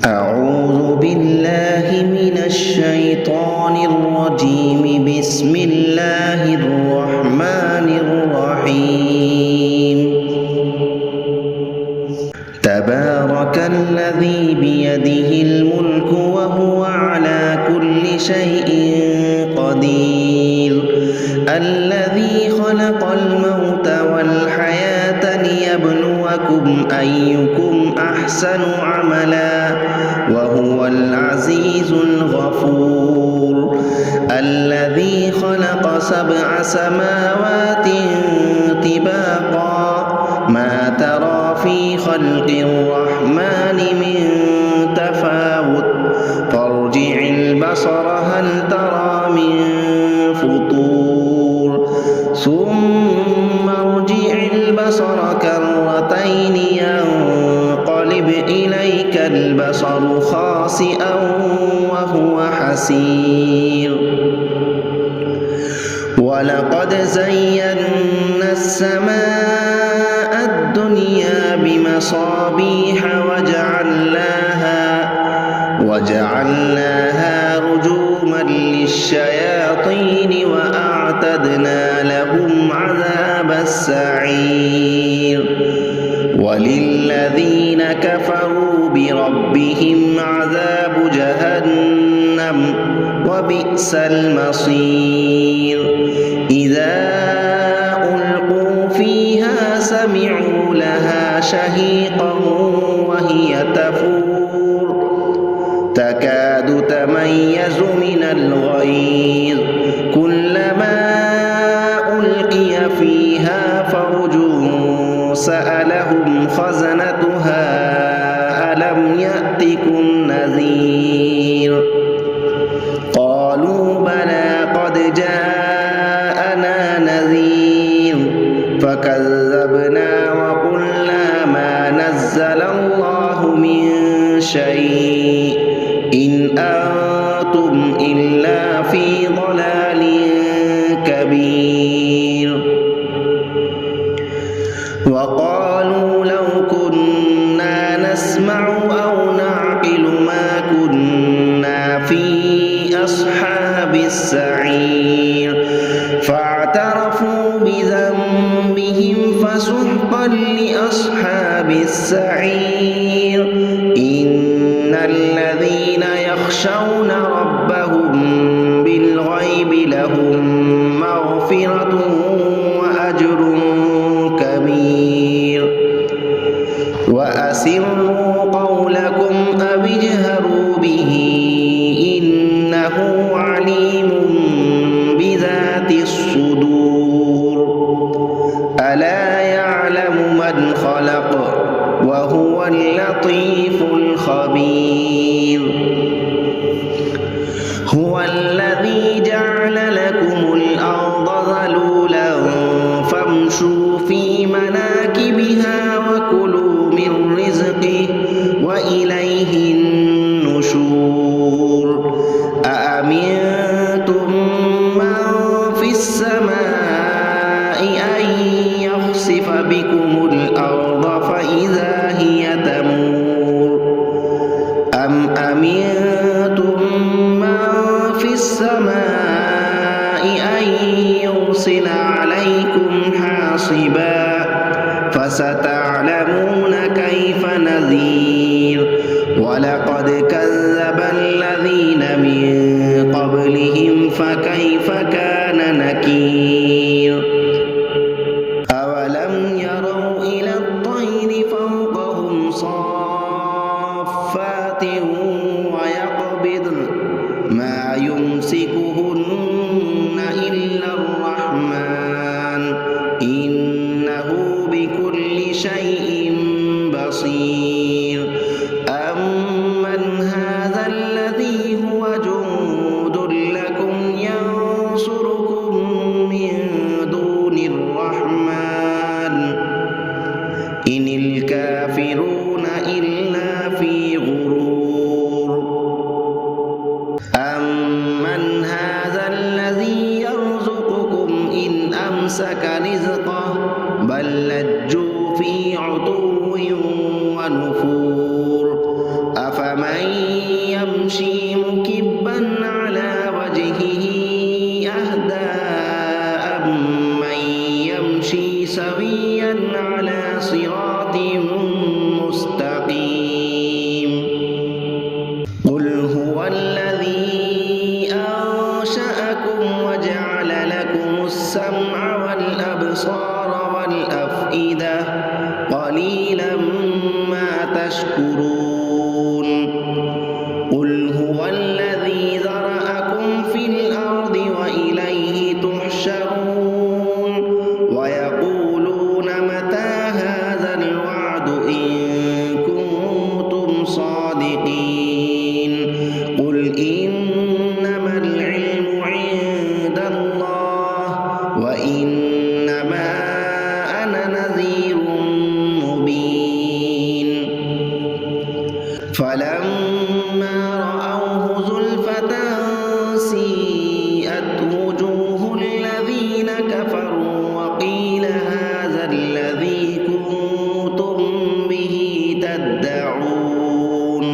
أعوذ بالله من الشيطان الرجيم. بسم الله الرحمن الرحيم. تبارك الذي بيده الملك وهو على كل شيء قدير. الذي خلق الموت والحياة ليبلوكم أيكم أحسن عملا وهو العزيز الغفور. الذي خلق 7 سماوات طباقا ما ترى في خلق الرحمن من تفاوت فارجع البصر هل ترى من فطور ثم ارجع البصر كرتين ينقلب إليك البصر خاسئا وهو حسير. ولقد زينا السماء الدنيا بمصابيح وجعلناها رجوما للشياطين وأعتدنا لهم عذاب السعير. وللذين كفروا بربهم عذاب جهنم وبئس المصير. إذا ألقوا فيها سمعوا لها شهيقا وهي تفور تكاد تميز من الغيظ كلما ألقي فيها فوج سألهم خزنتها ألم يأتكم نذير قالوا بلى قد جاءنا نذير فكذبنا وقلنا ما نزل الله من شيء إن أنتم إلا في ضلال كبير. وقالوا لو كنا نسمع أو نعقل ما كنا في أصحاب السعير فاعترفوا بذنبهم فسحقا لأصحاب السعير. إن الذين يخشون ربهم بالغيب لهم مغفرة وأجر كبير. وأسروا قولكم أو اجهروا به إنه عليم بذات الصدور. ألا يعلم من خلق وهو اللطيف الخبير. هو الذي جعل لكم الأرض ذلولا فامشوا في مناكبها وكلوا من رزقه وإليه النشور. أأمنتم من في السماء أن يخسف بكم الأرض فإذا هي تمور أم أمنتم من في السماء أن يرسل عليكم حاصبا فستعلمون كيف نذير. ولقد كذب الذين من قبلهم فكيف كان نكير. أولم يروا إلى الطير فوقهم صافات ويقبضن ما يمسكهن إلا الرحمن إنه بكل شيء بصير. أمن هذا الذي هو جند لكم ينصركم من دون الرحمن إن الكافرون إلا في غرور. أمن هذا الذي يرزقكم إن أمسك رزقه بل لجوا في عتو ونفور. أفمن أفمن يمشي مكبا على وجهه أهدى أمن يمشي سويا على صراط مستقيم قل هو الذي أنشأكم وجعل لكم السمع والأبصار والأفئدة قليلا ما تشكرون قل هو الذي ذرأكم في الأرض وإليه تحشرون ويقولون متى هذا الوعد إن كنتم صادقين قل إنما العلم عند الله وإنما أنا نذير مبين فلما رأوه زلفة سيئت وجوه الذين كفروا وقيل هذا الذي كنتم به تدعون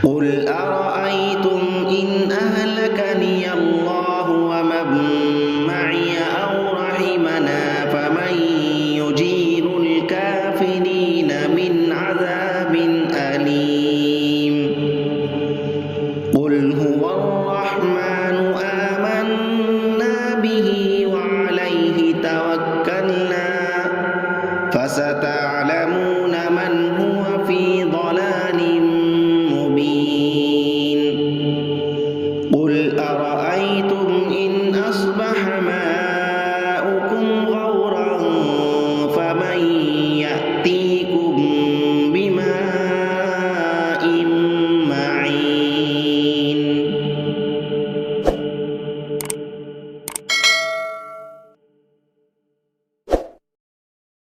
قل أرأيتم إن أهلكني الله ومن معي أو رحمنا فمن يجير الكافرين من عذاب